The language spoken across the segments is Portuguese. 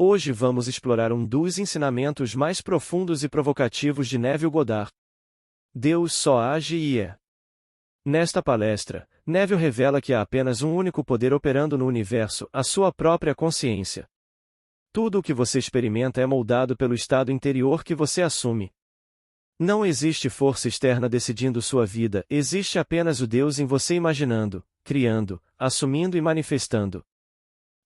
Hoje vamos explorar um dos ensinamentos mais profundos e provocativos de Neville Goddard. Deus só age e é. Nesta palestra, Neville revela que há apenas um único poder operando no universo, a sua própria consciência. Tudo o que você experimenta é moldado pelo estado interior que você assume. Não existe força externa decidindo sua vida, existe apenas o Deus em você imaginando, criando, assumindo e manifestando.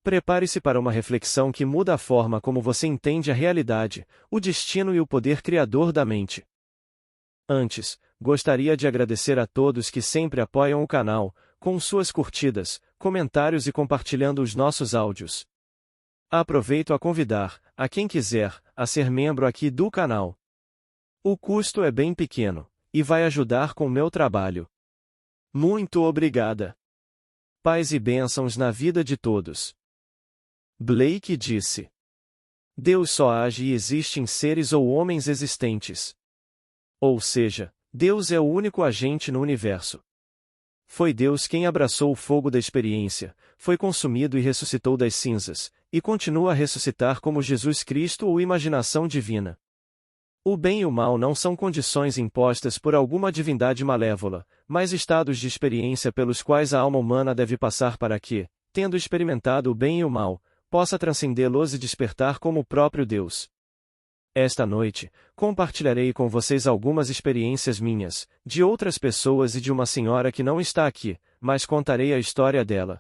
Prepare-se para uma reflexão que muda a forma como você entende a realidade, o destino e o poder criador da mente. Antes, gostaria de agradecer a todos que sempre apoiam o canal, com suas curtidas, comentários e compartilhando os nossos áudios. Aproveito a convidar, a quem quiser, a ser membro aqui do canal. O custo é bem pequeno, e vai ajudar com o meu trabalho. Muito obrigada. Paz e bênçãos na vida de todos. Blake disse: Deus só age e existe em seres ou homens existentes. Ou seja, Deus é o único agente no universo. Foi Deus quem abraçou o fogo da experiência, foi consumido e ressuscitou das cinzas, e continua a ressuscitar como Jesus Cristo ou imaginação divina. O bem e o mal não são condições impostas por alguma divindade malévola, mas estados de experiência pelos quais a alma humana deve passar para que, tendo experimentado o bem e o mal, possa transcendê-los e despertar como o próprio Deus. Esta noite, compartilharei com vocês algumas experiências minhas, de outras pessoas e de uma senhora que não está aqui, mas contarei a história dela.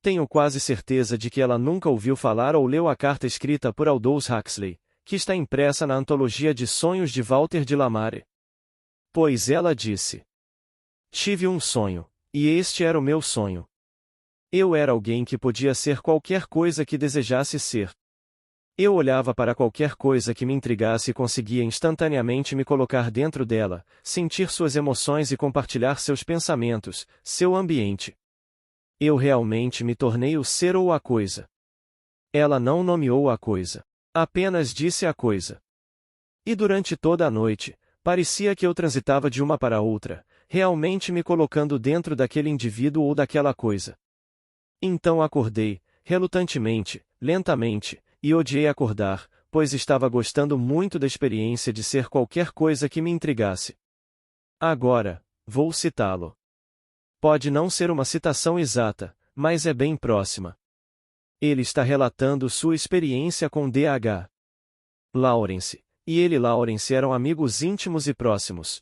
Tenho quase certeza de que ela nunca ouviu falar ou leu a carta escrita por Aldous Huxley, que está impressa na Antologia de Sonhos de Walter de Lamare. Pois ela disse: Tive um sonho, e este era o meu sonho. Eu era alguém que podia ser qualquer coisa que desejasse ser. Eu olhava para qualquer coisa que me intrigasse e conseguia instantaneamente me colocar dentro dela, sentir suas emoções e compartilhar seus pensamentos, seu ambiente. Eu realmente me tornei o ser ou a coisa. Ela não nomeou a coisa. Apenas disse a coisa. E durante toda a noite, parecia que eu transitava de uma para outra, realmente me colocando dentro daquele indivíduo ou daquela coisa. Então acordei, relutantemente, lentamente, e odiei acordar, pois estava gostando muito da experiência de ser qualquer coisa que me intrigasse. Agora, vou citá-lo. Pode não ser uma citação exata, mas é bem próxima. Ele está relatando sua experiência com D.H. Lawrence, e ele e Lawrence eram amigos íntimos e próximos.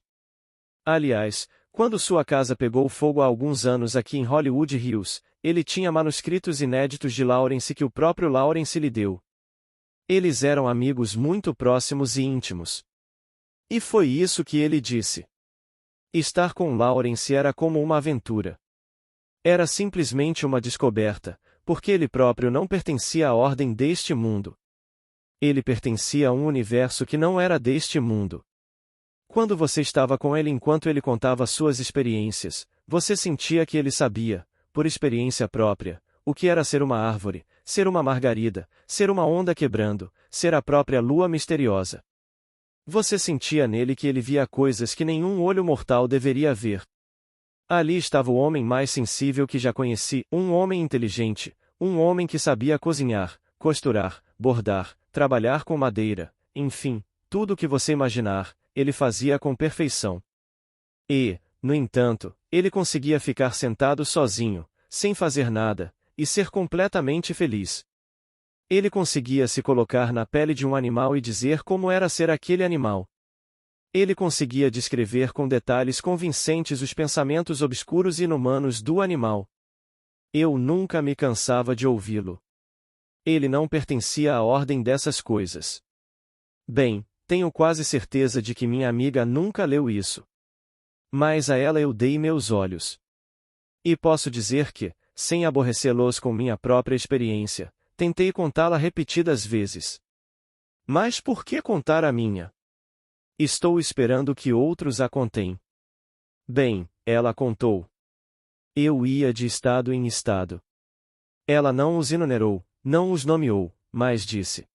Aliás, quando sua casa pegou fogo há alguns anos aqui em Hollywood Hills, ele tinha manuscritos inéditos de Lawrence que o próprio Lawrence lhe deu. Eles eram amigos muito próximos e íntimos. E foi isso que ele disse. Estar com Lawrence era como uma aventura. Era simplesmente uma descoberta, porque ele próprio não pertencia à ordem deste mundo. Ele pertencia a um universo que não era deste mundo. Quando você estava com ele enquanto ele contava suas experiências, você sentia que ele sabia, por experiência própria, o que era ser uma árvore, ser uma margarida, ser uma onda quebrando, ser a própria lua misteriosa. Você sentia nele que ele via coisas que nenhum olho mortal deveria ver. Ali estava o homem mais sensível que já conheci, um homem inteligente, um homem que sabia cozinhar, costurar, bordar, trabalhar com madeira, enfim, tudo o que você imaginar, ele fazia com perfeição. E, no entanto, ele conseguia ficar sentado sozinho, sem fazer nada, e ser completamente feliz. Ele conseguia se colocar na pele de um animal e dizer como era ser aquele animal. Ele conseguia descrever com detalhes convincentes os pensamentos obscuros e inumanos do animal. Eu nunca me cansava de ouvi-lo. Ele não pertencia à ordem dessas coisas. Bem, tenho quase certeza de que minha amiga nunca leu isso. Mas a ela eu dei meus olhos. E posso dizer que, sem aborrecê-los com minha própria experiência, tentei contá-la repetidas vezes. Mas por que contar a minha? Estou esperando que outros a contem. Bem, ela contou. Eu ia de estado em estado. Ela não os enumerou, não os nomeou, mas disse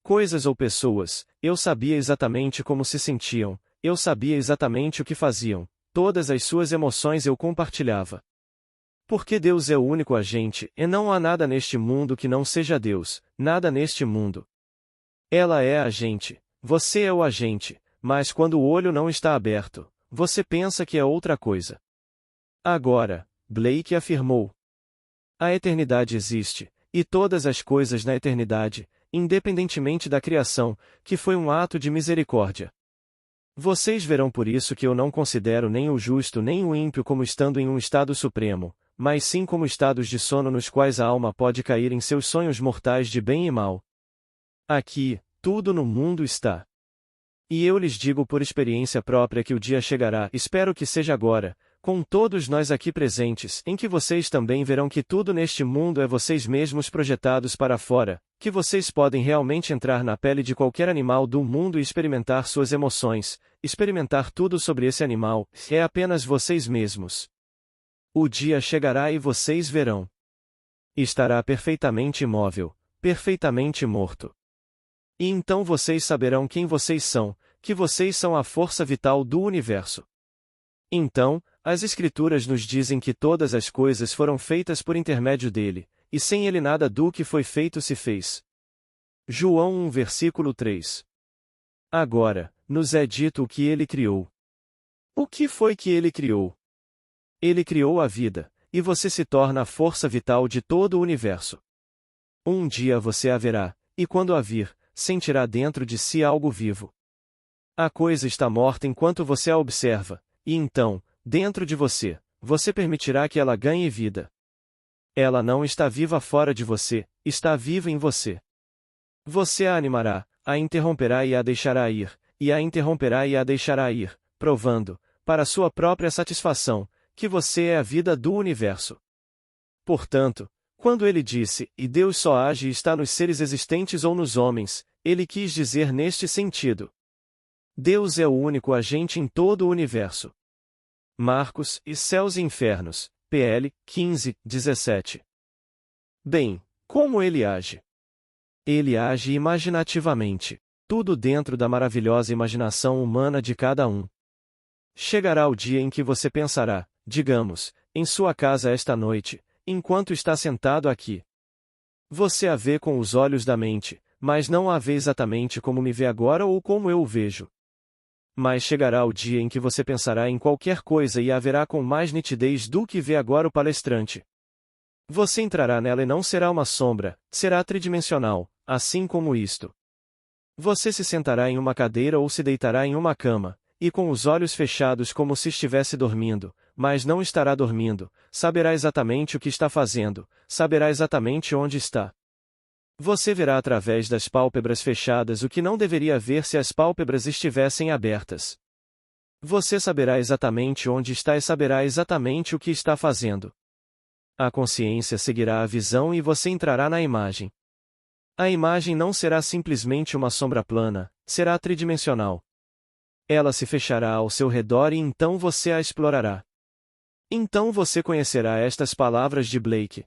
coisas ou pessoas, eu sabia exatamente como se sentiam, eu sabia exatamente o que faziam, todas as suas emoções eu compartilhava. Porque Deus é o único agente, e não há nada neste mundo que não seja Deus, nada neste mundo. Ela é a agente, você é o agente, mas quando o olho não está aberto, você pensa que é outra coisa. Agora, Blake afirmou. A eternidade existe, e todas as coisas na eternidade, independentemente da criação, que foi um ato de misericórdia. Vocês verão por isso que eu não considero nem o justo nem o ímpio como estando em um estado supremo, mas sim como estados de sono nos quais a alma pode cair em seus sonhos mortais de bem e mal. Aqui, tudo no mundo está. E eu lhes digo por experiência própria que o dia chegará, espero que seja agora, com todos nós aqui presentes, em que vocês também verão que tudo neste mundo é vocês mesmos projetados para fora, que vocês podem realmente entrar na pele de qualquer animal do mundo e experimentar suas emoções, experimentar tudo sobre esse animal, é apenas vocês mesmos. O dia chegará e vocês verão. Estará perfeitamente imóvel, perfeitamente morto. E então vocês saberão quem vocês são, que vocês são a força vital do universo. Então, as Escrituras nos dizem que todas as coisas foram feitas por intermédio dele, e sem ele nada do que foi feito se fez. João 1 versículo 3. Agora, nos é dito o que ele criou. O que foi que ele criou? Ele criou a vida, e você se torna a força vital de todo o universo. Um dia você a verá, e quando a vir, sentirá dentro de si algo vivo. A coisa está morta enquanto você a observa, e então, dentro de você, você permitirá que ela ganhe vida. Ela não está viva fora de você, está viva em você. Você a animará, a interromperá e a deixará ir, e a interromperá e a deixará ir, provando, para sua própria satisfação, que você é a vida do universo. Portanto, quando ele disse, e Deus só age e está nos seres existentes ou nos homens, ele quis dizer neste sentido. Deus é o único agente em todo o universo. Marcos, e Céus e Infernos, PL, 15, 17. Bem, como ele age? Ele age imaginativamente, tudo dentro da maravilhosa imaginação humana de cada um. Chegará o dia em que você pensará, digamos, em sua casa esta noite, enquanto está sentado aqui. Você a vê com os olhos da mente, mas não a vê exatamente como me vê agora ou como eu o vejo. Mas chegará o dia em que você pensará em qualquer coisa e a verá com mais nitidez do que vê agora o palestrante. Você entrará nela e não será uma sombra, será tridimensional, assim como isto. Você se sentará em uma cadeira ou se deitará em uma cama, e com os olhos fechados como se estivesse dormindo, mas não estará dormindo, saberá exatamente o que está fazendo, saberá exatamente onde está. Você verá através das pálpebras fechadas o que não deveria ver se as pálpebras estivessem abertas. Você saberá exatamente onde está e saberá exatamente o que está fazendo. A consciência seguirá a visão e você entrará na imagem. A imagem não será simplesmente uma sombra plana, será tridimensional. Ela se fechará ao seu redor e então você a explorará. Então você conhecerá estas palavras de Blake.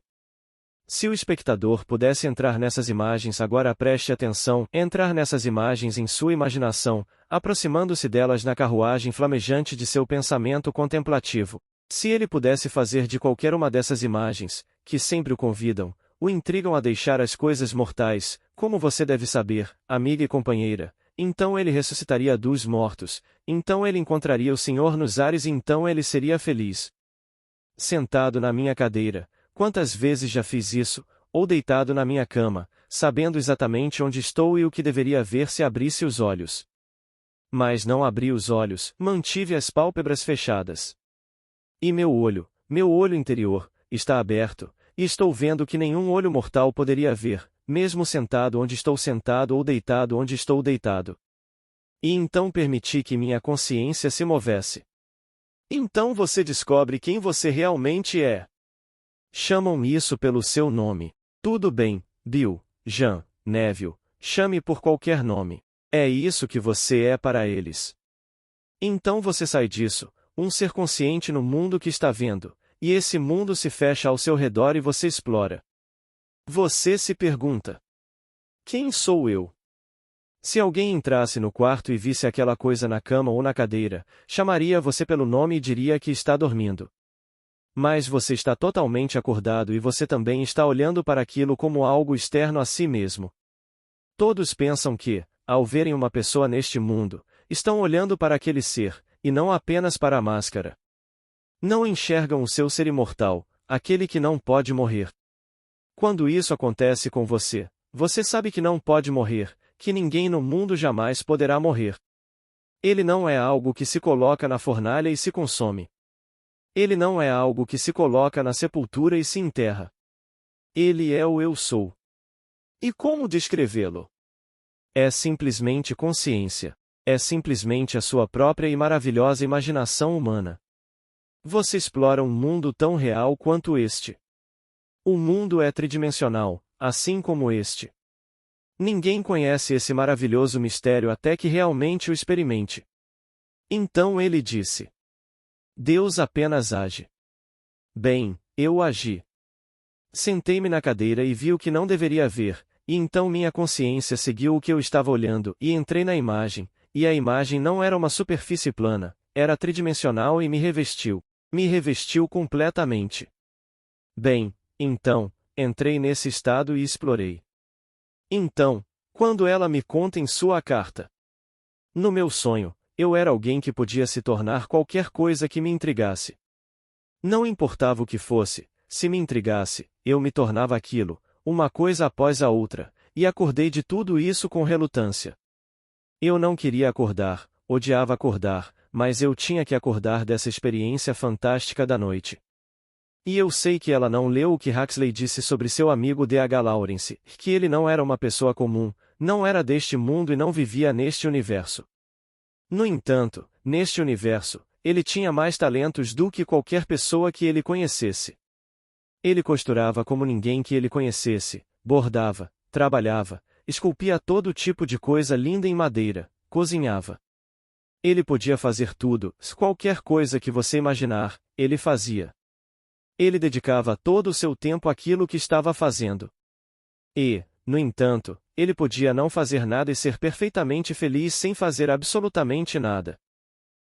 Se o espectador pudesse entrar nessas imagens agora, preste atenção, entrar nessas imagens em sua imaginação, aproximando-se delas na carruagem flamejante de seu pensamento contemplativo. Se ele pudesse fazer de qualquer uma dessas imagens, que sempre o convidam, o intrigam a deixar as coisas mortais, como você deve saber, amiga e companheira, então ele ressuscitaria dos mortos, então ele encontraria o Senhor nos ares e então ele seria feliz. Sentado na minha cadeira, quantas vezes já fiz isso, ou deitado na minha cama, sabendo exatamente onde estou e o que deveria ver se abrisse os olhos. Mas não abri os olhos, mantive as pálpebras fechadas. E meu olho interior, está aberto, e estou vendo o que nenhum olho mortal poderia ver, mesmo sentado onde estou sentado ou deitado onde estou deitado. E então permiti que minha consciência se movesse. Então você descobre quem você realmente é. Chamam isso pelo seu nome. Tudo bem, Bill, Jean, Neville, chame por qualquer nome. É isso que você é para eles. Então você sai disso, um ser consciente no mundo que está vendo, e esse mundo se fecha ao seu redor e você explora. Você se pergunta: quem sou eu? Se alguém entrasse no quarto e visse aquela coisa na cama ou na cadeira, chamaria você pelo nome e diria que está dormindo. Mas você está totalmente acordado e você também está olhando para aquilo como algo externo a si mesmo. Todos pensam que, ao verem uma pessoa neste mundo, estão olhando para aquele ser, e não apenas para a máscara. Não enxergam o seu ser imortal, aquele que não pode morrer. Quando isso acontece com você, você sabe que não pode morrer, que ninguém no mundo jamais poderá morrer. Ele não é algo que se coloca na fornalha e se consome. Ele não é algo que se coloca na sepultura e se enterra. Ele é o eu sou. E como descrevê-lo? É simplesmente consciência. É simplesmente a sua própria e maravilhosa imaginação humana. Você explora um mundo tão real quanto este. O mundo é tridimensional, assim como este. Ninguém conhece esse maravilhoso mistério até que realmente o experimente. Então ele disse: Deus apenas age. Bem, eu agi. Sentei-me na cadeira e vi o que não deveria ver, e então minha consciência seguiu o que eu estava olhando e entrei na imagem, e a imagem não era uma superfície plana, era tridimensional e me revestiu. Me revestiu completamente. Bem, então, entrei nesse estado e explorei. Então, quando ela me conta em sua carta. No meu sonho, eu era alguém que podia se tornar qualquer coisa que me intrigasse. Não importava o que fosse, se me intrigasse, eu me tornava aquilo, uma coisa após a outra, e acordei de tudo isso com relutância. Eu não queria acordar, odiava acordar, mas eu tinha que acordar dessa experiência fantástica da noite. E eu sei que ela não leu o que Huxley disse sobre seu amigo D.H. Lawrence, que ele não era uma pessoa comum, não era deste mundo e não vivia neste universo. No entanto, neste universo, ele tinha mais talentos do que qualquer pessoa que ele conhecesse. Ele costurava como ninguém que ele conhecesse, bordava, trabalhava, esculpia todo tipo de coisa linda em madeira, cozinhava. Ele podia fazer tudo, qualquer coisa que você imaginar, ele fazia. Ele dedicava todo o seu tempo àquilo que estava fazendo. E, no entanto, ele podia não fazer nada e ser perfeitamente feliz sem fazer absolutamente nada.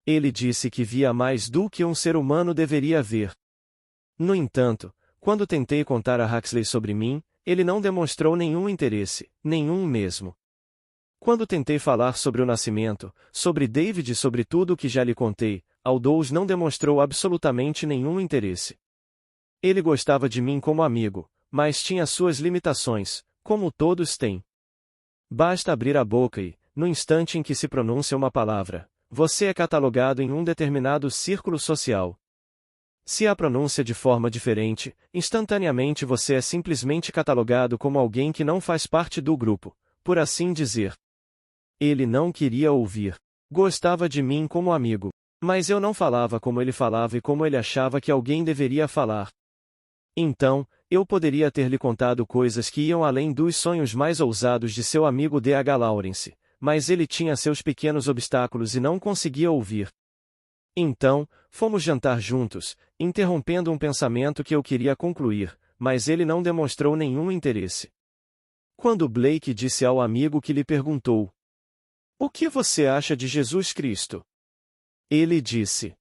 Ele disse que via mais do que um ser humano deveria ver. No entanto, quando tentei contar a Huxley sobre mim, ele não demonstrou nenhum interesse, nenhum mesmo. Quando tentei falar sobre o nascimento, sobre David e sobre tudo o que já lhe contei, Aldous não demonstrou absolutamente nenhum interesse. Ele gostava de mim como amigo, mas tinha suas limitações, como todos têm. Basta abrir a boca e, no instante em que se pronuncia uma palavra, você é catalogado em um determinado círculo social. Se a pronúncia de forma diferente, instantaneamente você é simplesmente catalogado como alguém que não faz parte do grupo, por assim dizer. Ele não queria ouvir. Gostava de mim como amigo, mas eu não falava como ele falava e como ele achava que alguém deveria falar. Então, eu poderia ter lhe contado coisas que iam além dos sonhos mais ousados de seu amigo D.H. Lawrence, mas ele tinha seus pequenos obstáculos e não conseguia ouvir. Então, fomos jantar juntos, interrompendo um pensamento que eu queria concluir, mas ele não demonstrou nenhum interesse. Quando Blake disse ao amigo que lhe perguntou: "O que você acha de Jesus Cristo?" Ele disse: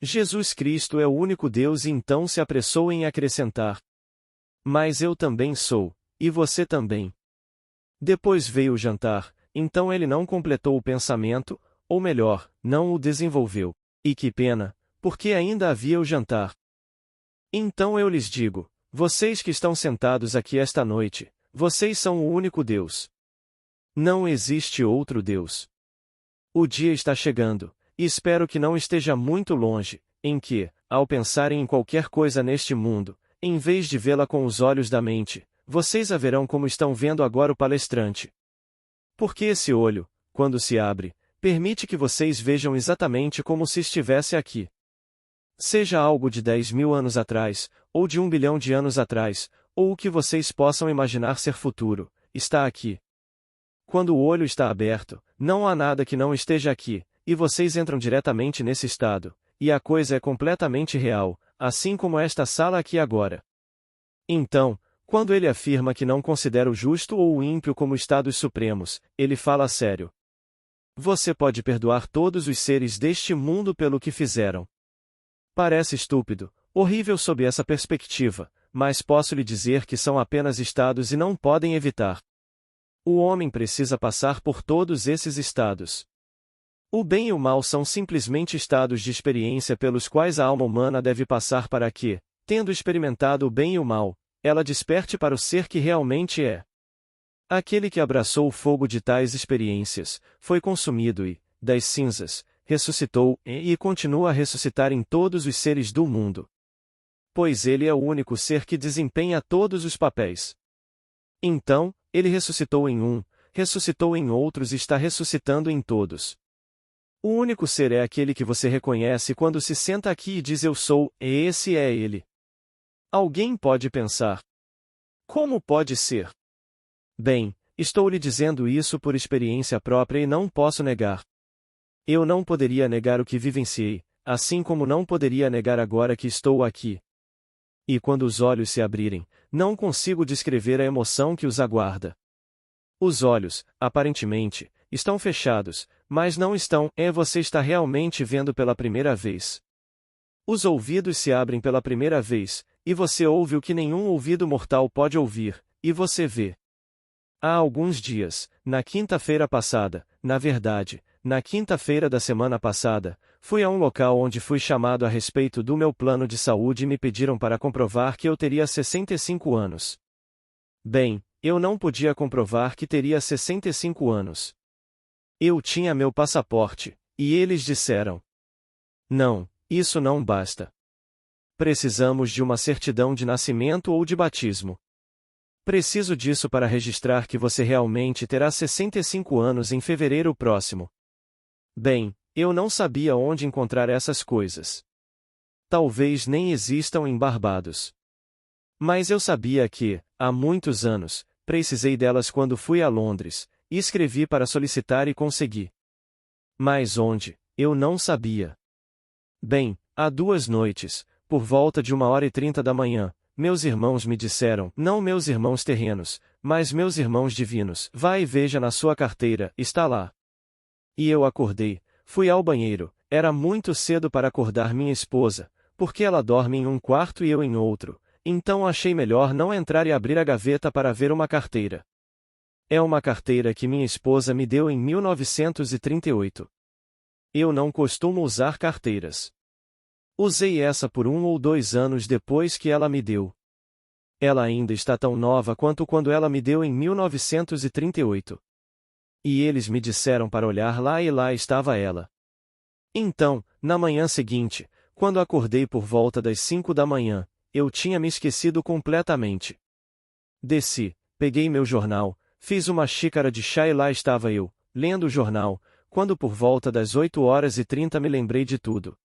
"Jesus Cristo é o único Deus", e então se apressou em acrescentar: "Mas eu também sou, e você também." Depois veio o jantar, então ele não completou o pensamento, ou melhor, não o desenvolveu. E que pena, porque ainda havia o jantar. Então eu lhes digo: vocês que estão sentados aqui esta noite, vocês são o único Deus. Não existe outro Deus. O dia está chegando, e espero que não esteja muito longe, em que, ao pensarem em qualquer coisa neste mundo, em vez de vê-la com os olhos da mente, vocês a verão como estão vendo agora o palestrante. Porque esse olho, quando se abre, permite que vocês vejam exatamente como se estivesse aqui. Seja algo de 10.000 anos atrás, ou de 1 bilhão de anos atrás, ou o que vocês possam imaginar ser futuro, está aqui. Quando o olho está aberto, não há nada que não esteja aqui, e vocês entram diretamente nesse estado, e a coisa é completamente real, assim como esta sala aqui agora. Então, quando ele afirma que não considera o justo ou o ímpio como estados supremos, ele fala sério. Você pode perdoar todos os seres deste mundo pelo que fizeram. Parece estúpido, Horrível sob essa perspectiva, mas posso lhe dizer que são apenas estados e não podem evitar. O homem precisa passar por todos esses estados. O bem e o mal são simplesmente estados de experiência pelos quais a alma humana deve passar para que, tendo experimentado o bem e o mal, ela desperte para o ser que realmente é. Aquele que abraçou o fogo de tais experiências, foi consumido e, das cinzas, ressuscitou e continua a ressuscitar em todos os seres do mundo. Pois ele é o único ser que desempenha todos os papéis. Então, ele ressuscitou em um, ressuscitou em outros e está ressuscitando em todos. O único ser é aquele que você reconhece quando se senta aqui e diz eu sou, e esse é ele. Alguém pode pensar: como pode ser? Bem, estou lhe dizendo isso por experiência própria e não posso negar. Eu não poderia negar o que vivenciei, assim como não poderia negar agora que estou aqui. E quando os olhos se abrirem, não consigo descrever a emoção que os aguarda. Os olhos, aparentemente, estão fechados, mas não estão, você está realmente vendo pela primeira vez. Os ouvidos se abrem pela primeira vez, e você ouve o que nenhum ouvido mortal pode ouvir, e você vê. Há alguns dias, na quinta-feira passada, na verdade, na quinta-feira da semana passada, fui a um local onde fui chamado a respeito do meu plano de saúde e me pediram para comprovar que eu teria 65 anos. Bem, eu não podia comprovar que teria 65 anos. Eu tinha meu passaporte, e eles disseram: não, isso não basta. Precisamos de uma certidão de nascimento ou de batismo. Preciso disso para registrar que você realmente terá 65 anos em fevereiro próximo. Bem, eu não sabia onde encontrar essas coisas. Talvez nem existam em Barbados. Mas eu sabia que, há muitos anos, precisei delas quando fui a Londres, e escrevi para solicitar e consegui. Mas onde, eu não sabia. Bem, há 2 noites, por volta de 1h30 da manhã, meus irmãos me disseram, não meus irmãos terrenos, mas meus irmãos divinos, vá e veja na sua carteira, está lá. E eu acordei, fui ao banheiro, era muito cedo para acordar minha esposa, porque ela dorme em um quarto e eu em outro, então achei melhor não entrar e abrir a gaveta para ver uma carteira. É uma carteira que minha esposa me deu em 1938. Eu não costumo usar carteiras. Usei essa por 1 ou 2 anos depois que ela me deu. Ela ainda está tão nova quanto quando ela me deu em 1938. E eles me disseram para olhar lá e lá estava ela. Então, na manhã seguinte, quando acordei por volta das 5 da manhã, eu tinha me esquecido completamente. Desci, peguei meu jornal, fiz uma xícara de chá e lá estava eu, lendo o jornal, quando por volta das 8h30 me lembrei de tudo.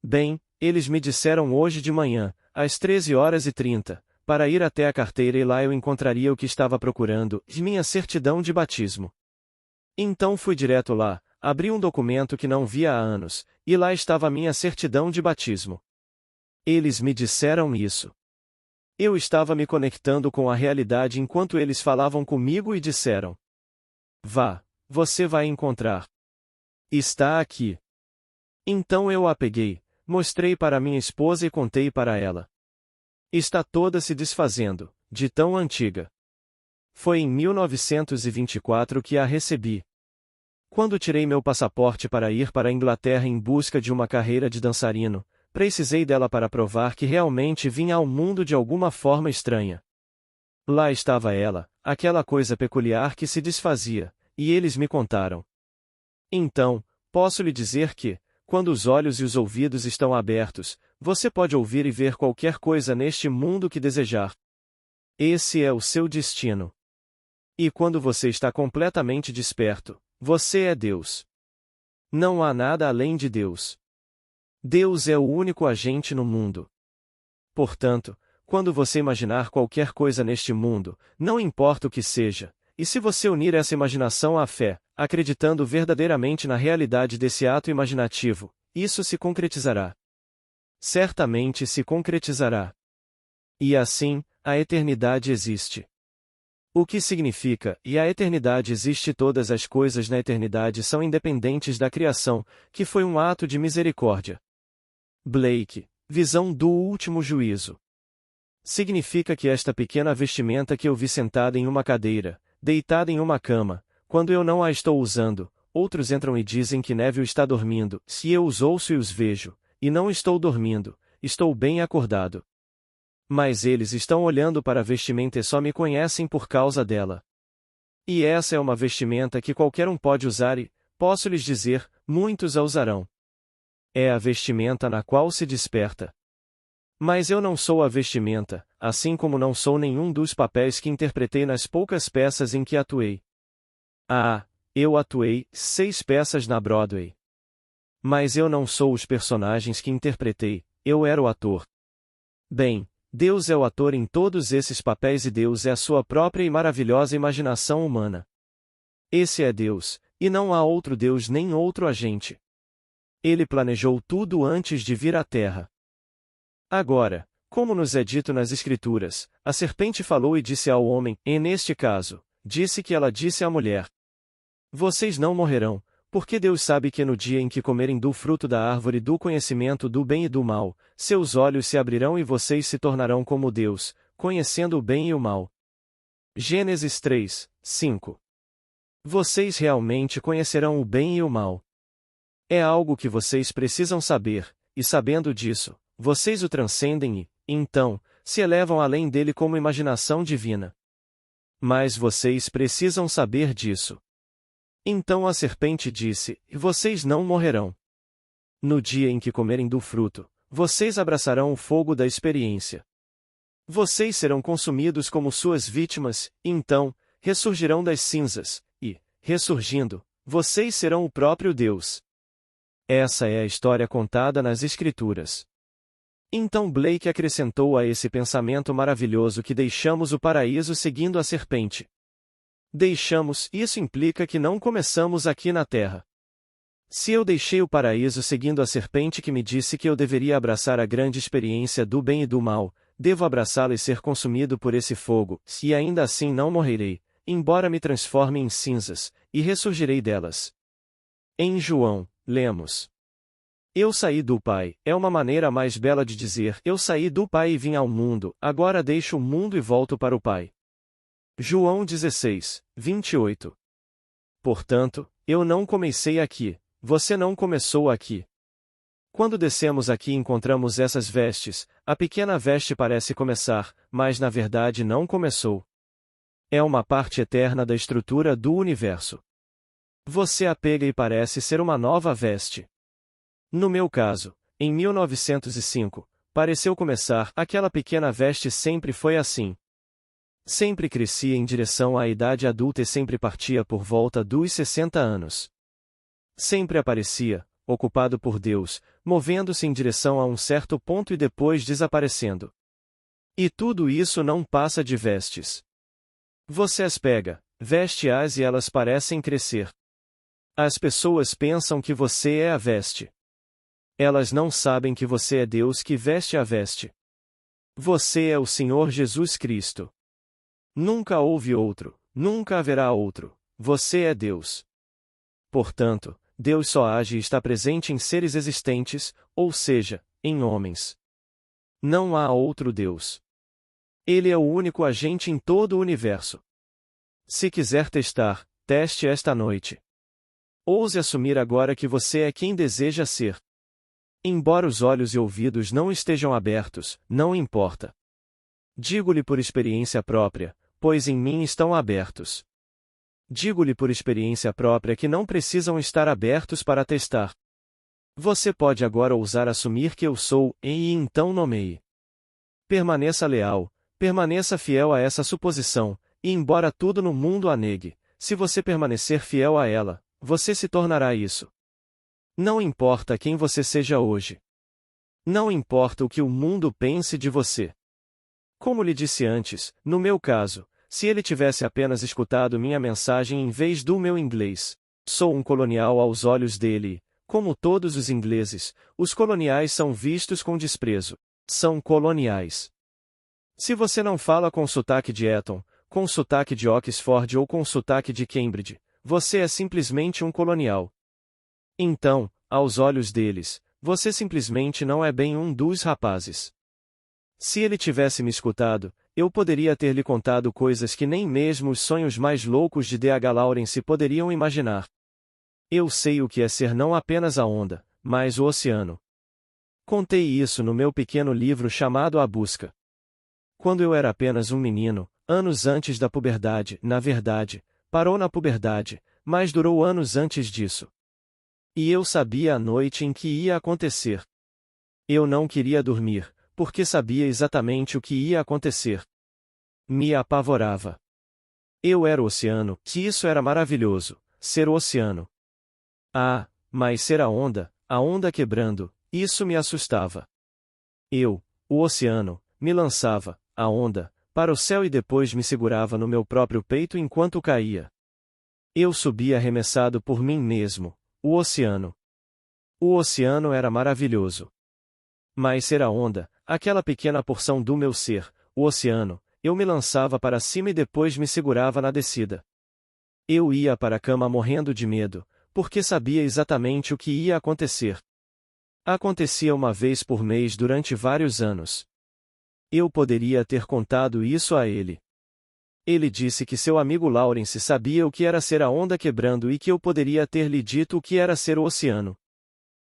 Bem, eles me disseram hoje de manhã, às 13h30, para ir até a carteira e lá eu encontraria o que estava procurando, minha certidão de batismo. Então fui direto lá, abri um documento que não via há anos, e lá estava a minha certidão de batismo. Eles me disseram isso. Eu estava me conectando com a realidade enquanto eles falavam comigo e disseram: vá, você vai encontrar. Está aqui. Então eu a peguei, mostrei para minha esposa e contei para ela. Está toda se desfazendo, de tão antiga. Foi em 1924 que a recebi. Quando tirei meu passaporte para ir para a Inglaterra em busca de uma carreira de dançarino, precisei dela para provar que realmente vinha ao mundo de alguma forma estranha. Lá estava ela, aquela coisa peculiar que se desfazia, e eles me contaram. Então, posso lhe dizer que, quando os olhos e os ouvidos estão abertos, você pode ouvir e ver qualquer coisa neste mundo que desejar. Esse é o seu destino. E quando você está completamente desperto, você é Deus. Não há nada além de Deus. Deus é o único agente no mundo. Portanto, quando você imaginar qualquer coisa neste mundo, não importa o que seja, e se você unir essa imaginação à fé, acreditando verdadeiramente na realidade desse ato imaginativo, isso se concretizará. Certamente se concretizará. E assim, a eternidade existe. O que significa, e a eternidade existe, todas as coisas na eternidade são independentes da criação, que foi um ato de misericórdia. Blake, Visão do último juízo. Significa que esta pequena vestimenta que eu vi sentada em uma cadeira, deitada em uma cama, quando eu não a estou usando, outros entram e dizem que Neville está dormindo, se eu os ouço e os vejo, e não estou dormindo, estou bem acordado. Mas eles estão olhando para a vestimenta e só me conhecem por causa dela. E essa é uma vestimenta que qualquer um pode usar e, posso lhes dizer, muitos a usarão. É a vestimenta na qual se desperta. Mas eu não sou a vestimenta, assim como não sou nenhum dos papéis que interpretei nas poucas peças em que atuei. Eu atuei 6 peças na Broadway. Mas eu não sou os personagens que interpretei, eu era o ator. Bem, Deus é o ator em todos esses papéis e Deus é a sua própria e maravilhosa imaginação humana. Esse é Deus, e não há outro Deus nem outro agente. Ele planejou tudo antes de vir à Terra. Agora, como nos é dito nas Escrituras, a serpente falou e disse ao homem, e neste caso, disse que ela disse à mulher: Vocês não morrerão, porque Deus sabe que no dia em que comerem do fruto da árvore do conhecimento do bem e do mal, seus olhos se abrirão e vocês se tornarão como Deus, conhecendo o bem e o mal. Gênesis 3, 5. Vocês realmente conhecerão o bem e o mal. É algo que vocês precisam saber, e sabendo disso, vocês o transcendem e, então, se elevam além dele como imaginação divina. Mas vocês precisam saber disso. Então a serpente disse: Vocês não morrerão. No dia em que comerem do fruto, vocês abraçarão o fogo da experiência. Vocês serão consumidos como suas vítimas, e então, ressurgirão das cinzas, e, ressurgindo, vocês serão o próprio Deus. Essa é a história contada nas Escrituras. Então Blake acrescentou a esse pensamento maravilhoso que deixamos o paraíso seguindo a serpente. Deixamos, isso implica que não começamos aqui na Terra. Se eu deixei o paraíso seguindo a serpente que me disse que eu deveria abraçar a grande experiência do bem e do mal, devo abraçá-la e ser consumido por esse fogo, e ainda assim não morrerei, embora me transforme em cinzas, e ressurgirei delas. Em João, lemos: Eu saí do Pai, é uma maneira mais bela de dizer: eu saí do Pai e vim ao mundo, agora deixo o mundo e volto para o Pai. João 16, 28. Portanto, eu não comecei aqui, você não começou aqui. Quando descemos aqui e encontramos essas vestes, a pequena veste parece começar, mas na verdade não começou. É uma parte eterna da estrutura do universo. Você a pega e parece ser uma nova veste. No meu caso, em 1905, pareceu começar, aquela pequena veste sempre foi assim. Sempre crescia em direção à idade adulta e sempre partia por volta dos 60 anos. Sempre aparecia, ocupado por Deus, movendo-se em direção a um certo ponto e depois desaparecendo. E tudo isso não passa de vestes. Você as pega, veste-as e elas parecem crescer. As pessoas pensam que você é a veste. Elas não sabem que você é Deus que veste a veste. Você é o Senhor Jesus Cristo. Nunca houve outro, nunca haverá outro, você é Deus. Portanto, Deus só age e está presente em seres existentes, ou seja, em homens. Não há outro Deus. Ele é o único agente em todo o universo. Se quiser testar, teste esta noite. Ouse assumir agora que você é quem deseja ser. Embora os olhos e ouvidos não estejam abertos, não importa. Digo-lhe por experiência própria, pois em mim estão abertos. Digo-lhe por experiência própria que não precisam estar abertos para testar. Você pode agora ousar assumir que eu sou, e então nomeie. Permaneça leal, permaneça fiel a essa suposição, e embora tudo no mundo a negue, se você permanecer fiel a ela, você se tornará isso. Não importa quem você seja hoje. Não importa o que o mundo pense de você. Como lhe disse antes, no meu caso, se ele tivesse apenas escutado minha mensagem em vez do meu inglês, sou um colonial aos olhos dele, como todos os ingleses, os coloniais são vistos com desprezo. São coloniais. Se você não fala com sotaque de Eton, com sotaque de Oxford ou com sotaque de Cambridge, você é simplesmente um colonial. Então, aos olhos deles, você simplesmente não é bem um dos rapazes. Se ele tivesse me escutado, eu poderia ter lhe contado coisas que nem mesmo os sonhos mais loucos de D.H. Lawrence poderiam imaginar. Eu sei o que é ser não apenas a onda, mas o oceano. Contei isso no meu pequeno livro chamado A Busca. Quando eu era apenas um menino, anos antes da puberdade, na verdade, parou na puberdade, mas durou anos antes disso. E eu sabia a noite em que ia acontecer. Eu não queria dormir, porque sabia exatamente o que ia acontecer. Me apavorava. Eu era o oceano, que isso era maravilhoso, ser o oceano. Ah, mas ser a onda quebrando, isso me assustava. Eu, o oceano, me lançava, a onda, para o céu e depois me segurava no meu próprio peito enquanto caía. Eu subia arremessado por mim mesmo, o oceano. O oceano era maravilhoso. Mas ser a onda, aquela pequena porção do meu ser, o oceano, eu me lançava para cima e depois me segurava na descida. Eu ia para a cama morrendo de medo, porque sabia exatamente o que ia acontecer. Acontecia uma vez por mês durante vários anos. Eu poderia ter contado isso a ele. Ele disse que seu amigo Lawrence sabia o que era ser a onda quebrando e que eu poderia ter lhe dito o que era ser o oceano.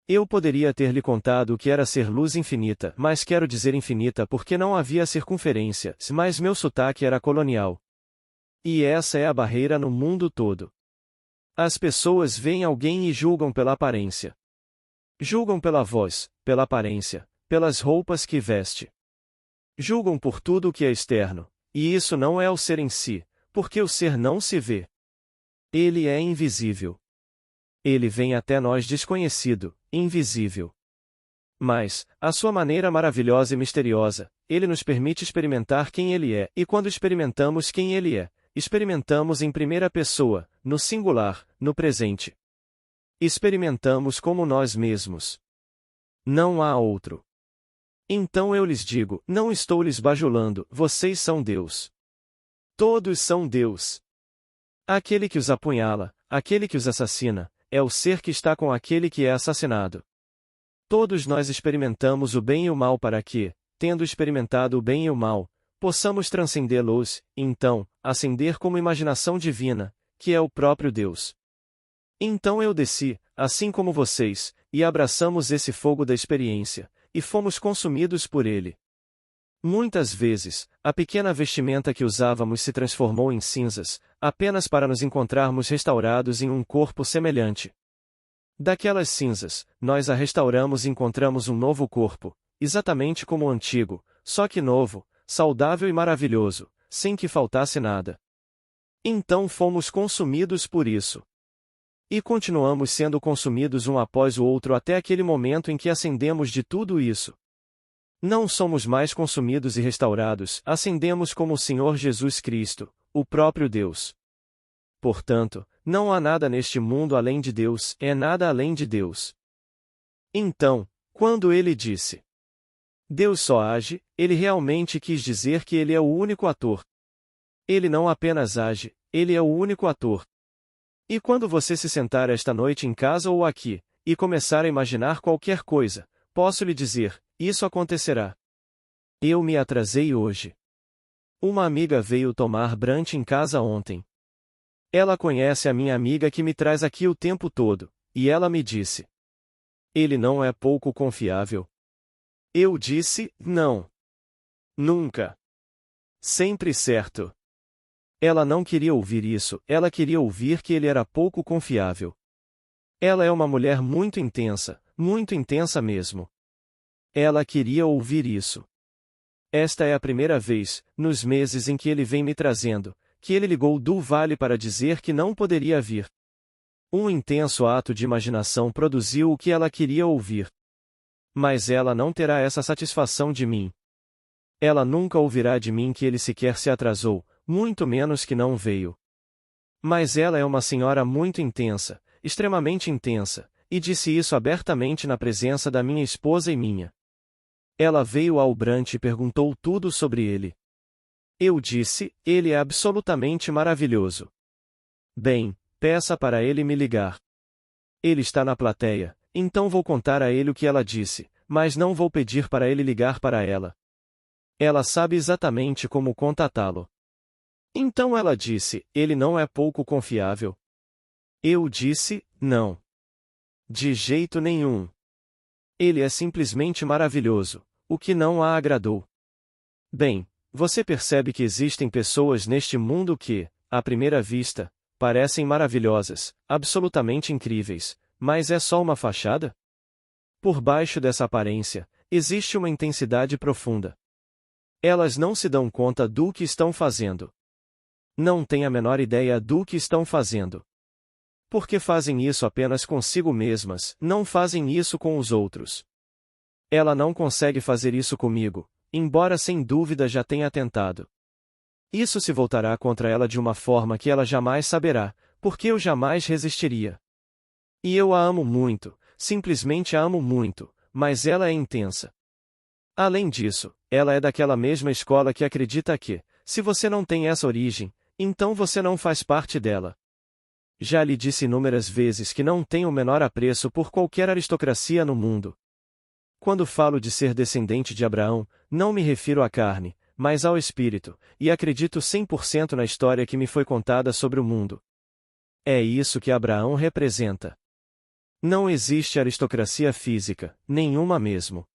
Eu poderia ter lhe contado o que era ser luz infinita, mas quero dizer infinita porque não havia circunferência, mas meu sotaque era colonial. E essa é a barreira no mundo todo. As pessoas veem alguém e julgam pela aparência. Julgam pela voz, pela aparência, pelas roupas que veste. Julgam por tudo o que é externo, e isso não é o ser em si, porque o ser não se vê. Ele é invisível. Ele vem até nós desconhecido, invisível. Mas, à sua maneira maravilhosa e misteriosa, ele nos permite experimentar quem ele é, e quando experimentamos quem ele é, experimentamos em primeira pessoa, no singular, no presente. Experimentamos como nós mesmos. Não há outro. Então eu lhes digo, não estou lhes bajulando, vocês são Deus. Todos são Deus. Aquele que os apunhala, aquele que os assassina, é o ser que está com aquele que é assassinado. Todos nós experimentamos o bem e o mal para que, tendo experimentado o bem e o mal, possamos transcendê-los, então, ascender como imaginação divina, que é o próprio Deus. Então eu desci, assim como vocês, e abraçamos esse fogo da experiência, e fomos consumidos por ele. Muitas vezes, a pequena vestimenta que usávamos se transformou em cinzas, apenas para nos encontrarmos restaurados em um corpo semelhante. Daquelas cinzas, nós a restauramos e encontramos um novo corpo, exatamente como o antigo, só que novo, saudável e maravilhoso, sem que faltasse nada. Então fomos consumidos por isso. E continuamos sendo consumidos um após o outro até aquele momento em que ascendemos de tudo isso. Não somos mais consumidos e restaurados, ascendemos como o Senhor Jesus Cristo, o próprio Deus. Portanto, não há nada neste mundo além de Deus, é nada além de Deus. Então, quando ele disse Deus só age, ele realmente quis dizer que ele é o único ator. Ele não apenas age, ele é o único ator. E quando você se sentar esta noite em casa ou aqui, e começar a imaginar qualquer coisa, posso lhe dizer, isso acontecerá. Eu me atrasei hoje. Uma amiga veio tomar brunch em casa ontem. Ela conhece a minha amiga que me traz aqui o tempo todo, e ela me disse: ele não é pouco confiável. Eu disse, não. Nunca. Sempre certo. Ela não queria ouvir isso, ela queria ouvir que ele era pouco confiável. Ela é uma mulher muito intensa mesmo. Ela queria ouvir isso. Esta é a primeira vez, nos meses em que ele vem me trazendo, que ele ligou do vale para dizer que não poderia vir. Um intenso ato de imaginação produziu o que ela queria ouvir. Mas ela não terá essa satisfação de mim. Ela nunca ouvirá de mim que ele sequer se atrasou, muito menos que não veio. Mas ela é uma senhora muito intensa, extremamente intensa, e disse isso abertamente na presença da minha esposa e minha. Ela veio ao brunch e perguntou tudo sobre ele. Eu disse, ele é absolutamente maravilhoso. Bem, peça para ele me ligar. Ele está na plateia, então vou contar a ele o que ela disse, mas não vou pedir para ele ligar para ela. Ela sabe exatamente como contatá-lo. Então ela disse: ele não é pouco confiável? Eu disse: não. De jeito nenhum. Ele é simplesmente maravilhoso, o que não a agradou. Bem, você percebe que existem pessoas neste mundo que, à primeira vista, parecem maravilhosas, absolutamente incríveis, mas é só uma fachada? Por baixo dessa aparência, existe uma intensidade profunda. Elas não se dão conta do que estão fazendo. Não têm a menor ideia do que estão fazendo. Porque fazem isso apenas consigo mesmas, não fazem isso com os outros. Ela não consegue fazer isso comigo, embora sem dúvida já tenha tentado. Isso se voltará contra ela de uma forma que ela jamais saberá, porque eu jamais resistiria. E eu a amo muito, simplesmente a amo muito, mas ela é intensa. Além disso, ela é daquela mesma escola que acredita que, se você não tem essa origem, então você não faz parte dela. Já lhe disse inúmeras vezes que não tenho o menor apreço por qualquer aristocracia no mundo. Quando falo de ser descendente de Abraão, não me refiro à carne, mas ao espírito, e acredito 100% na história que me foi contada sobre o mundo. É isso que Abraão representa. Não existe aristocracia física, nenhuma mesmo.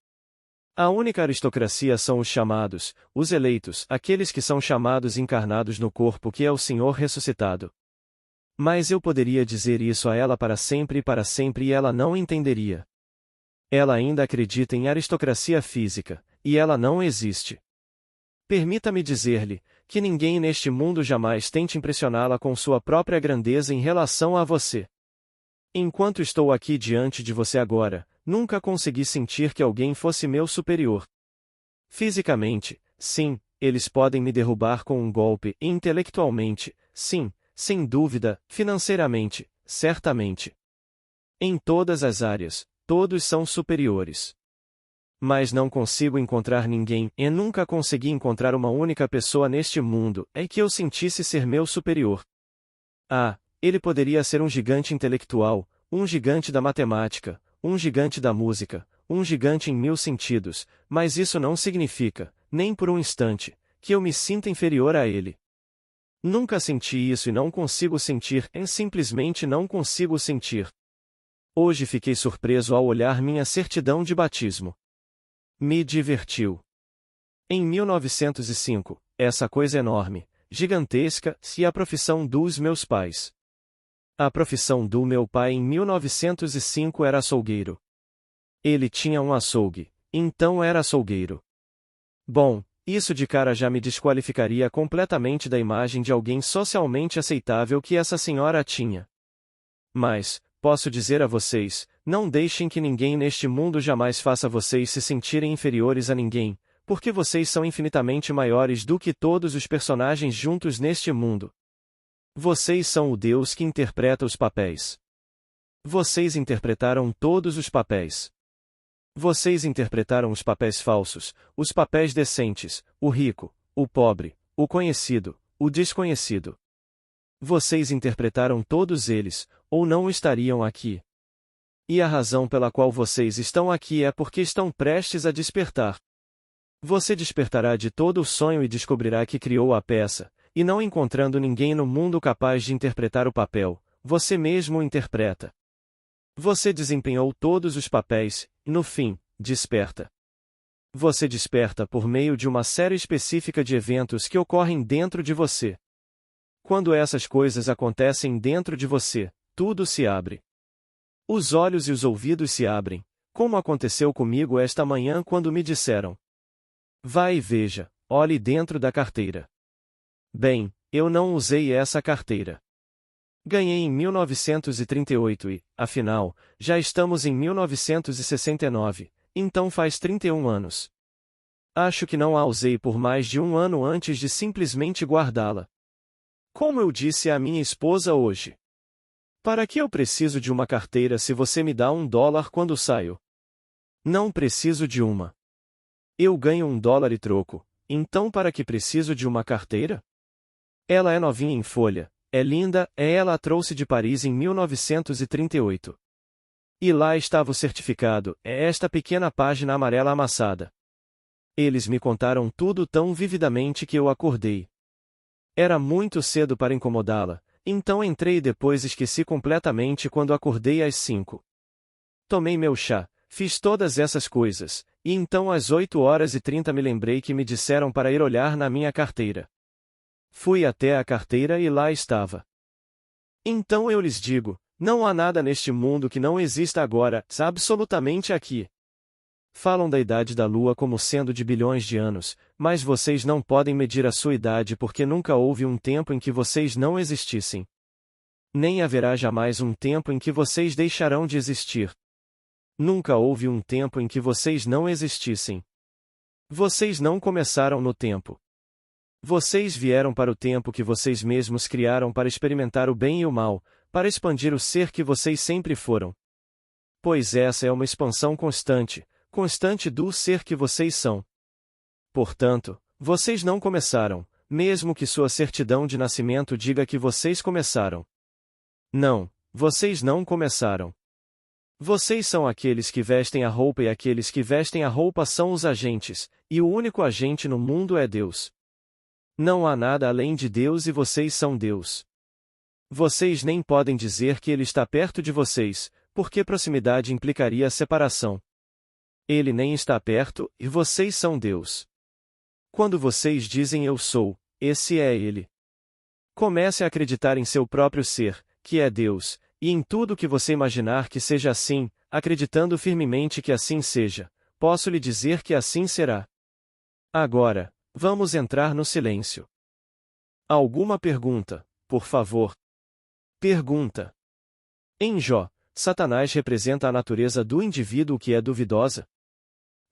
A única aristocracia são os chamados, os eleitos, aqueles que são chamados encarnados no corpo que é o Senhor ressuscitado. Mas eu poderia dizer isso a ela para sempre e ela não entenderia. Ela ainda acredita em aristocracia física, e ela não existe. Permita-me dizer-lhe, que ninguém neste mundo jamais tente impressioná-la com sua própria grandeza em relação a você. Enquanto estou aqui diante de você agora, nunca consegui sentir que alguém fosse meu superior. Fisicamente, sim, eles podem me derrubar com um golpe, e intelectualmente, sim, sem dúvida, financeiramente, certamente. Em todas as áreas, todos são superiores. Mas não consigo encontrar ninguém, e nunca consegui encontrar uma única pessoa neste mundo, em que eu sentisse ser meu superior. Ah, ele poderia ser um gigante intelectual, um gigante da matemática, um gigante da música, um gigante em 1000 sentidos, mas isso não significa, nem por um instante, que eu me sinta inferior a ele. Nunca senti isso e não consigo sentir, simplesmente não consigo sentir. Hoje fiquei surpreso ao olhar minha certidão de batismo. Me divertiu. Em 1905, essa coisa enorme, gigantesca, e a profissão dos meus pais. A profissão do meu pai em 1905 era açougueiro. Ele tinha um açougue, então era açougueiro. Bom, isso de cara já me desqualificaria completamente da imagem de alguém socialmente aceitável que essa senhora tinha. Mas, posso dizer a vocês, não deixem que ninguém neste mundo jamais faça vocês se sentirem inferiores a ninguém, porque vocês são infinitamente maiores do que todos os personagens juntos neste mundo. Vocês são o Deus que interpreta os papéis. Vocês interpretaram todos os papéis. Vocês interpretaram os papéis falsos, os papéis decentes, o rico, o pobre, o conhecido, o desconhecido. Vocês interpretaram todos eles, ou não estariam aqui. E a razão pela qual vocês estão aqui é porque estão prestes a despertar. Você despertará de todo o sonho e descobrirá que criou a peça, e não encontrando ninguém no mundo capaz de interpretar o papel, você mesmo o interpreta. Você desempenhou todos os papéis, e no fim, desperta. Você desperta por meio de uma série específica de eventos que ocorrem dentro de você. Quando essas coisas acontecem dentro de você, tudo se abre. Os olhos e os ouvidos se abrem, como aconteceu comigo esta manhã quando me disseram: vá e veja, olhe dentro da carteira. Bem, eu não usei essa carteira. Ganhei em 1938 e, afinal, já estamos em 1969, então faz 31 anos. Acho que não a usei por mais de um ano antes de simplesmente guardá-la. Como eu disse à minha esposa hoje. Para que eu preciso de uma carteira se você me dá $1 quando saio? Não preciso de uma. Eu ganho $1 e troco, então para que preciso de uma carteira? Ela é novinha em folha. É linda, ela a trouxe de Paris em 1938. E lá estava o certificado, é esta pequena página amarela amassada. Eles me contaram tudo tão vividamente que eu acordei. Era muito cedo para incomodá-la, então entrei e depois esqueci completamente quando acordei às 5. Tomei meu chá, fiz todas essas coisas, e então às 8h30 me lembrei que me disseram para ir olhar na minha carteira. Fui até a carteira e lá estava. Então eu lhes digo, não há nada neste mundo que não exista agora, absolutamente aqui. Falam da idade da Lua como sendo de bilhões de anos, mas vocês não podem medir a sua idade porque nunca houve um tempo em que vocês não existissem. Nem haverá jamais um tempo em que vocês deixarão de existir. Nunca houve um tempo em que vocês não existissem. Vocês não começaram no tempo. Vocês vieram para o tempo que vocês mesmos criaram para experimentar o bem e o mal, para expandir o ser que vocês sempre foram. Pois essa é uma expansão constante do ser que vocês são. Portanto, vocês não começaram, mesmo que sua certidão de nascimento diga que vocês começaram. Não, vocês não começaram. Vocês são aqueles que vestem a roupa e aqueles que vestem a roupa são os agentes, e o único agente no mundo é Deus. Não há nada além de Deus e vocês são Deus. Vocês nem podem dizer que Ele está perto de vocês, porque proximidade implicaria separação. Ele nem está perto, e vocês são Deus. Quando vocês dizem eu sou, esse é Ele. Comece a acreditar em seu próprio ser, que é Deus, e em tudo que você imaginar que seja assim, acreditando firmemente que assim seja, posso lhe dizer que assim será. Agora, vamos entrar no silêncio. Alguma pergunta, por favor? Pergunta. Em Jó, Satanás representa a natureza do indivíduo que é duvidosa?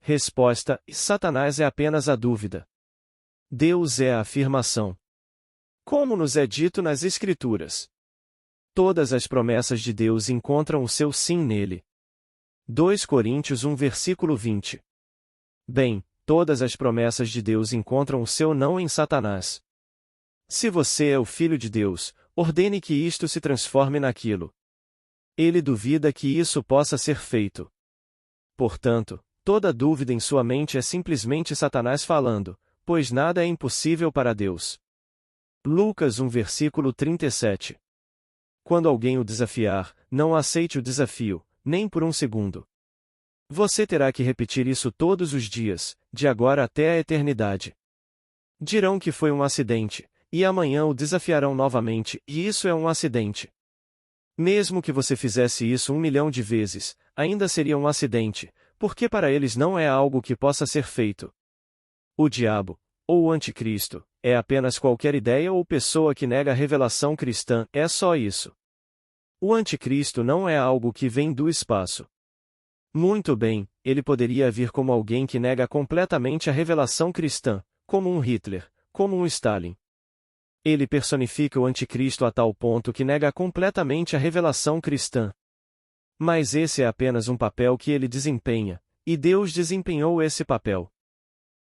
Resposta: Satanás é apenas a dúvida. Deus é a afirmação. Como nos é dito nas Escrituras. Todas as promessas de Deus encontram o seu sim nele. 2 Coríntios 1 versículo 20. Bem, todas as promessas de Deus encontram o seu não em Satanás. Se você é o Filho de Deus, ordene que isto se transforme naquilo. Ele duvida que isso possa ser feito. Portanto, toda dúvida em sua mente é simplesmente Satanás falando, pois nada é impossível para Deus. Lucas 1 versículo 37. Quando alguém o desafiar, não aceite o desafio, nem por um segundo. Você terá que repetir isso todos os dias, de agora até a eternidade. Dirão que foi um acidente, e amanhã o desafiarão novamente, e isso é um acidente. Mesmo que você fizesse isso 1 milhão de vezes, ainda seria um acidente, porque para eles não é algo que possa ser feito. O diabo, ou o anticristo, é apenas qualquer ideia ou pessoa que nega a revelação cristã, é só isso. O anticristo não é algo que vem do espaço. Muito bem, ele poderia vir como alguém que nega completamente a revelação cristã, como um Hitler, como um Stalin. Ele personifica o anticristo a tal ponto que nega completamente a revelação cristã. Mas esse é apenas um papel que ele desempenha, e Deus desempenhou esse papel.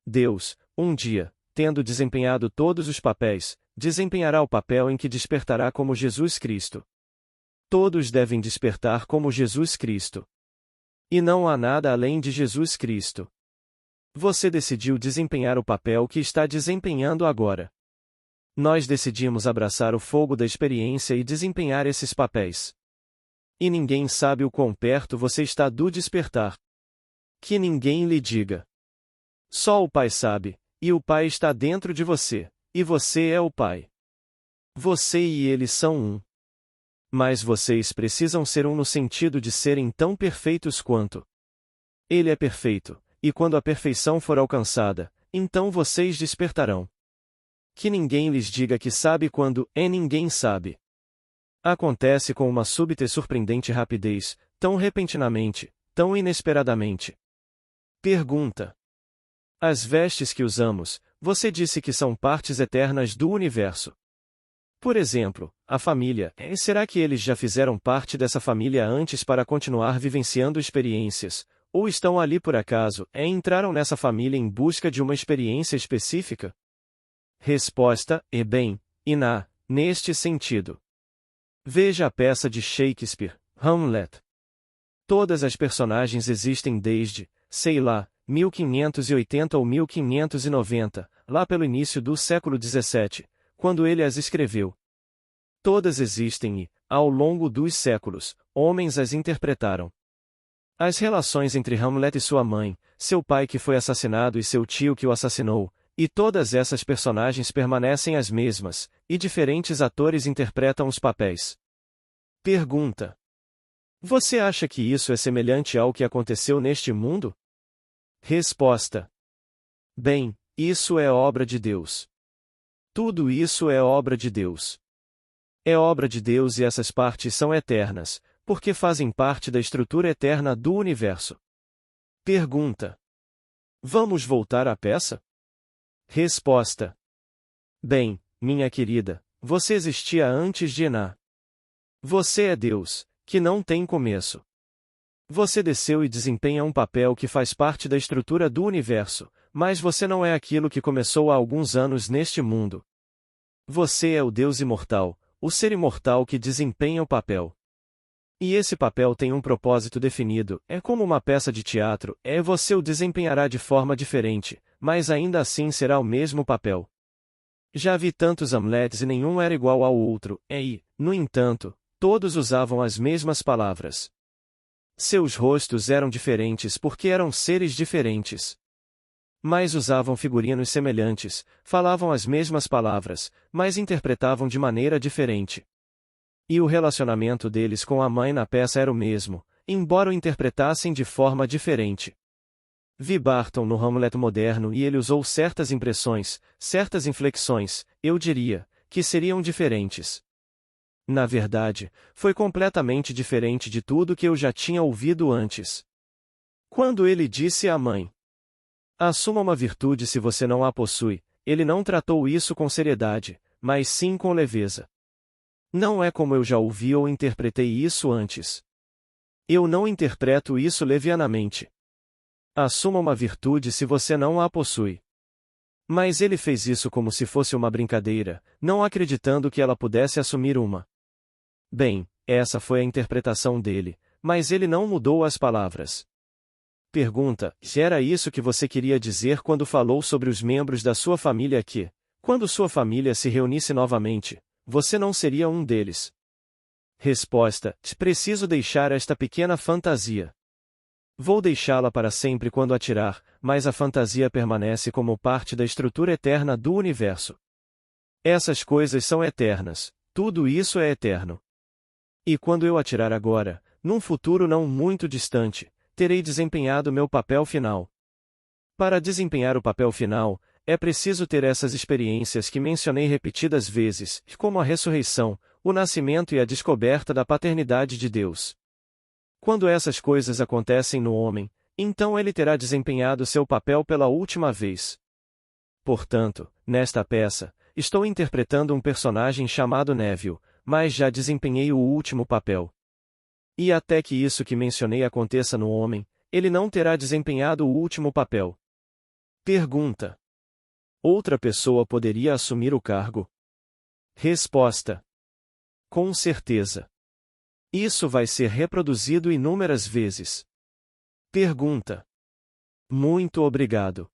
Deus, um dia, tendo desempenhado todos os papéis, desempenhará o papel em que despertará como Jesus Cristo. Todos devem despertar como Jesus Cristo. E não há nada além de Jesus Cristo. Você decidiu desempenhar o papel que está desempenhando agora. Nós decidimos abraçar o fogo da experiência e desempenhar esses papéis. E ninguém sabe o quão perto você está do despertar. Que ninguém lhe diga. Só o Pai sabe, e o Pai está dentro de você, e você é o Pai. Você e ele são um. Mas vocês precisam ser um no sentido de serem tão perfeitos quanto. Ele é perfeito, e quando a perfeição for alcançada, então vocês despertarão. Que ninguém lhes diga que sabe quando ninguém sabe. Acontece com uma súbita e surpreendente rapidez, tão repentinamente, tão inesperadamente. Pergunta. As vestes que usamos, você disse que são partes eternas do universo. Por exemplo, a família, será que eles já fizeram parte dessa família antes para continuar vivenciando experiências, ou estão ali por acaso, entraram nessa família em busca de uma experiência específica? Resposta: bem, neste sentido. Veja a peça de Shakespeare, Hamlet. Todas as personagens existem desde, sei lá, 1580 ou 1590, lá pelo início do século XVII, quando ele as escreveu. Todas existem e, ao longo dos séculos, homens as interpretaram. As relações entre Hamlet e sua mãe, seu pai que foi assassinado e seu tio que o assassinou, e todas essas personagens permanecem as mesmas, e diferentes atores interpretam os papéis. Pergunta: você acha que isso é semelhante ao que aconteceu neste mundo? Resposta: bem, isso é obra de Deus. Tudo isso é obra de Deus. É obra de Deus e essas partes são eternas, porque fazem parte da estrutura eterna do universo. Pergunta: vamos voltar à peça? Resposta: bem, minha querida, você existia antes de Ená. Você é Deus, que não tem começo. Você desceu e desempenha um papel que faz parte da estrutura do universo, mas você não é aquilo que começou há alguns anos neste mundo. Você é o Deus imortal, o ser imortal que desempenha o papel. E esse papel tem um propósito definido, é como uma peça de teatro, você o desempenhará de forma diferente, mas ainda assim será o mesmo papel. Já vi tantos Hamlets e nenhum era igual ao outro, e, no entanto, todos usavam as mesmas palavras. Seus rostos eram diferentes porque eram seres diferentes. Mas usavam figurinos semelhantes, falavam as mesmas palavras, mas interpretavam de maneira diferente. E o relacionamento deles com a mãe na peça era o mesmo, embora o interpretassem de forma diferente. Vi Barton no Hamlet moderno e ele usou certas impressões, certas inflexões, eu diria, que seriam diferentes. Na verdade, foi completamente diferente de tudo que eu já tinha ouvido antes. Quando ele disse à mãe: assuma uma virtude se você não a possui, ele não tratou isso com seriedade, mas sim com leveza. Não é como eu já ouvi ou interpretei isso antes. Eu não interpreto isso levianamente. Assuma uma virtude se você não a possui. Mas ele fez isso como se fosse uma brincadeira, não acreditando que ela pudesse assumir uma. Bem, essa foi a interpretação dele, mas ele não mudou as palavras. Pergunta: se era isso que você queria dizer quando falou sobre os membros da sua família que, quando sua família se reunisse novamente, você não seria um deles? Resposta: preciso deixar esta pequena fantasia. Vou deixá-la para sempre quando atirar, mas a fantasia permanece como parte da estrutura eterna do universo. Essas coisas são eternas, tudo isso é eterno. E quando eu atirar agora, num futuro não muito distante, terei desempenhado meu papel final. Para desempenhar o papel final, é preciso ter essas experiências que mencionei repetidas vezes, como a ressurreição, o nascimento e a descoberta da paternidade de Deus. Quando essas coisas acontecem no homem, então ele terá desempenhado seu papel pela última vez. Portanto, nesta peça, estou interpretando um personagem chamado Neville, mas já desempenhei o último papel. E até que isso que mencionei aconteça no homem, ele não terá desempenhado o último papel. Pergunta: outra pessoa poderia assumir o cargo? Resposta: com certeza. Isso vai ser reproduzido inúmeras vezes. Pergunta: muito obrigado.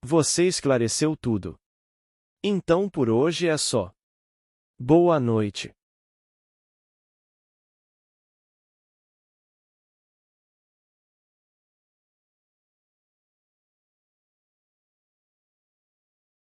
Você esclareceu tudo. Então por hoje é só. Boa noite.